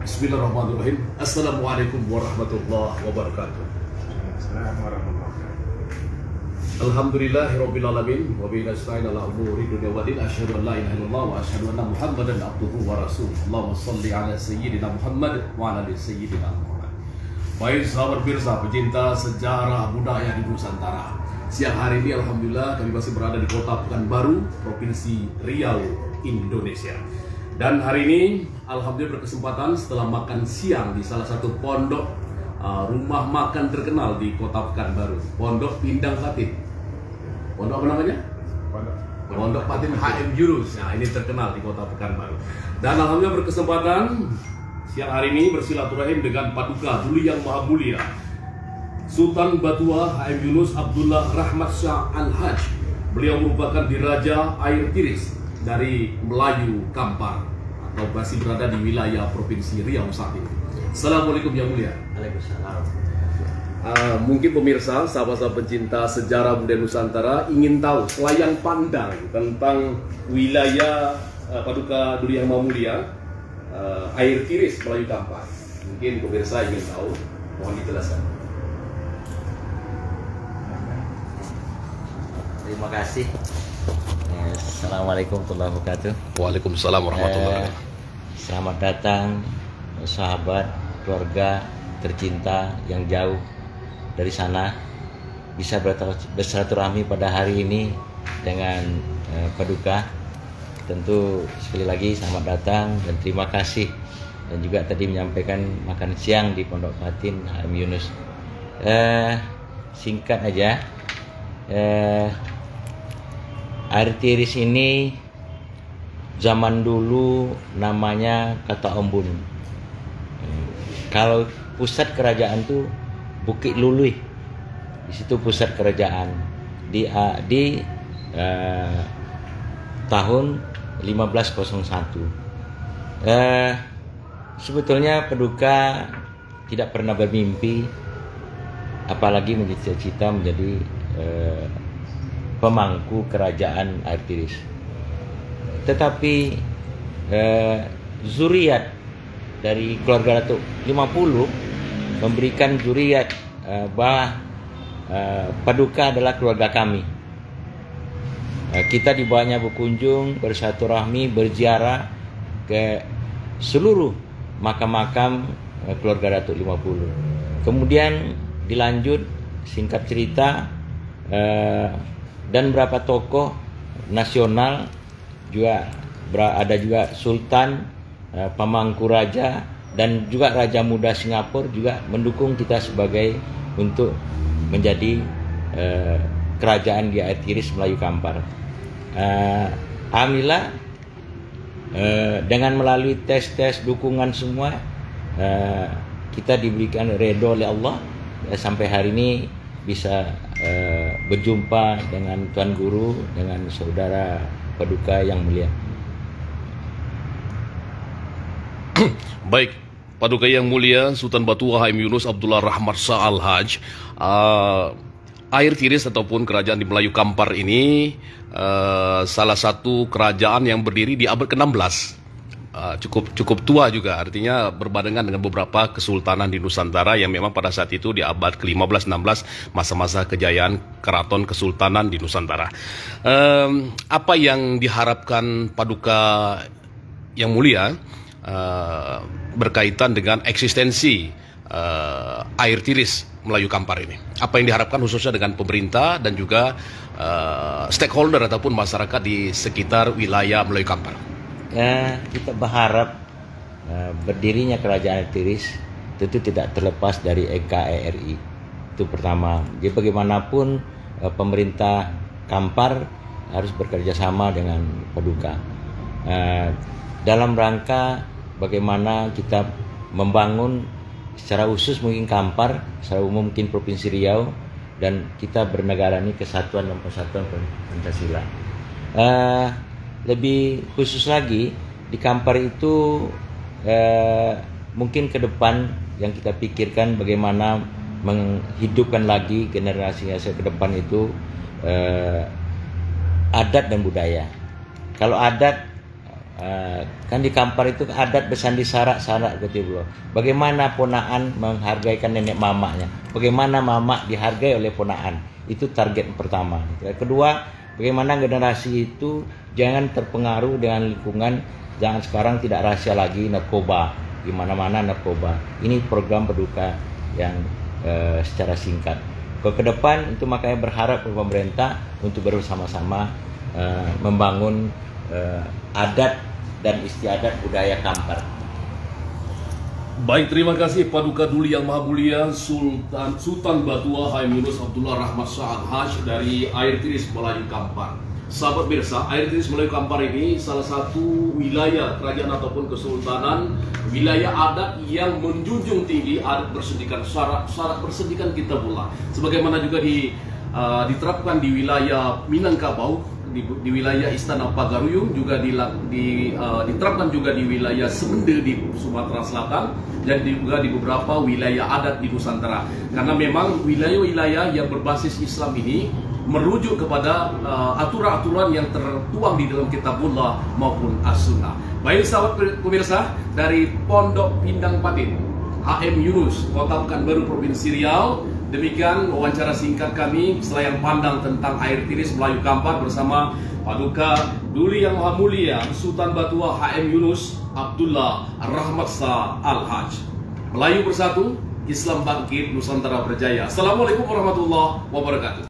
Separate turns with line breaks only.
Bismillahirrahmanirrahim. Assalamualaikum warahmatullahi wabarakatuh. Alhamdulillahirabbil alamin wa bihi nasta'in ala umuri dunya wa din. Asyhadu an la ilaha illallah wa asyhadu anna Muhammadan abduhu wa rasuluh. Allahumma shalli ala sayyidina Muhammad wa ala ali sayyidina Muhammad. Baik sahabat pemirsa pecinta sejarah budaya di Nusantara. Siang hari ini alhamdulillah kami masih berada di Kota Pekanbaru, Provinsi Riau, Indonesia. Dan hari ini alhamdulillah berkesempatan setelah makan siang di salah satu pondok rumah makan terkenal di Kota Pekanbaru, Pondok Pindang Patin. Pondok apa namanya? Pondok Patin HM Yunus. Nah, ini terkenal di Kota Pekanbaru. Dan alhamdulillah berkesempatan siang hari ini bersilaturahim dengan Paduka Duli Yang Maha Mulia Sultan Batua HM Yunus Abdullah Rahmat Shah Al-Haj. Beliau merupakan Diraja Air Tiris dari Melayu Kampar atau masih berada di wilayah Provinsi Riau saat ini. Assalamualaikum Yang Mulia.
Waalaikumsalam.
Mungkin pemirsa, sahabat-sahabat pencinta sejarah budaya Nusantara ingin tahu selayang pandang tentang wilayah Paduka Duli Yang Maha Mulia Air Tiris Melayu Kampar. Mungkin pemirsa ingin tahu, mohon dijelaskan.
Terima kasih. Assalamualaikum warahmatullahi wabarakatuh.
Waalaikumsalam warahmatullahi wabarakatuh.
Selamat datang sahabat, keluarga tercinta yang jauh dari sana, bisa bersilaturahmi pada hari ini dengan Paduka. Tentu sekali lagi selamat datang dan terima kasih. Dan juga tadi menyampaikan makan siang di Pondok Patin HM Yunus. Singkat aja, Air Tiris ini zaman dulu namanya Kata Ombun. Kalau pusat kerajaan tuh Bukit Lului. Di situ pusat kerajaan di tahun 1501. Sebetulnya Paduka tidak pernah bermimpi, apalagi mencita-cita menjadi pemangku kerajaan Air Tiris. Tetapi zuriat dari keluarga Datuk 50 memberikan zuriat bahwa Paduka adalah keluarga kami. Kita dibawanya berkunjung, bersilaturahmi, berziarah ke seluruh makam-makam keluarga Datuk 50. Kemudian dilanjut, singkat cerita, dan beberapa tokoh nasional juga ada juga Sultan, pemangku raja, dan juga Raja Muda Singapura juga mendukung kita sebagai untuk menjadi kerajaan di Air Tiris Melayu Kampar. Alhamdulillah dengan melalui tes-tes dukungan semua kita diberikan ridho oleh Allah sampai hari ini bisa berjumpa dengan Tuan Guru, dengan saudara Paduka yang mulia.
Baik, Paduka Yang Mulia Sultan Batua HM Yunus Abdullah Rahmat Shah Al-Haj. Air Tiris ataupun kerajaan di Melayu Kampar ini salah satu kerajaan yang berdiri di abad ke-16. Cukup tua juga, artinya berbarengan dengan beberapa kesultanan di Nusantara yang memang pada saat itu di abad ke-15-16 masa-masa kejayaan keraton kesultanan di Nusantara. Apa yang diharapkan Paduka Yang Mulia berkaitan dengan eksistensi Air Tiris Melayu Kampar ini? Apa yang diharapkan khususnya dengan pemerintah dan juga stakeholder ataupun masyarakat di sekitar wilayah Melayu Kampar?
Kita berharap berdirinya kerajaan Air Tiris tentu tidak terlepas dari NKRI. Itu pertama. Jadi bagaimanapun pemerintah Kampar harus bekerja sama dengan Paduka dalam rangka bagaimana kita membangun secara khusus mungkin Kampar, secara umum mungkin Provinsi Riau, dan kita bernegara ini kesatuan dan persatuan Pancasila. Lebih khusus lagi di Kampar itu mungkin ke depan yang kita pikirkan bagaimana menghidupkan lagi generasi ke depan itu adat dan budaya. Kalau adat kan di Kampar itu adat bersandi sarak-sarak gitu loh. Bagaimana ponaan menghargaikan nenek mamanya, bagaimana mama dihargai oleh ponaan, itu target pertama. Kedua, bagaimana generasi itu jangan terpengaruh dengan lingkungan, jangan sekarang tidak rahasia lagi narkoba, di mana-mana narkoba. Ini program Paduka yang secara singkat. Ke depan itu makanya berharap pemerintah untuk bersama-sama membangun adat dan istiadat budaya Kampar.
Baik, terima kasih Paduka Duli yang Maha Mulia Sultan Batua HM Yunus Abdullah Rahmat Shah Al-Hajj dari Air Tiris Melayu Kampar. Sahabat Mirsa, Air Tiris Melayu Kampar ini salah satu wilayah kerajaan ataupun kesultanan, wilayah adat yang menjunjung tinggi adat bersendikan, syarat bersendikan kitabullah. Sebagaimana juga diterapkan di wilayah Minangkabau, di wilayah Istana Pagaruyung, juga diterapkan juga di wilayah Semende di Sumatera Selatan, dan juga di beberapa wilayah adat di Nusantara. Karena memang wilayah-wilayah yang berbasis Islam ini merujuk kepada aturan-aturan yang tertuang di dalam kitabullah maupun as-sunnah. Baik sahabat pemirsa, dari Pondok Pindang Patin HM Yunus, Kota Pekanbaru, Provinsi Riau, demikian wawancara singkat kami selayar pandang tentang Air Tiris Melayu Kampar bersama Paduka Duli yang Maha Mulia Sultan Batua HM Yunus Abdullah Rahmat Shah Al-Hajj. Melayu bersatu, Islam bangkit, Nusantara berjaya. Assalamualaikum warahmatullahi wabarakatuh.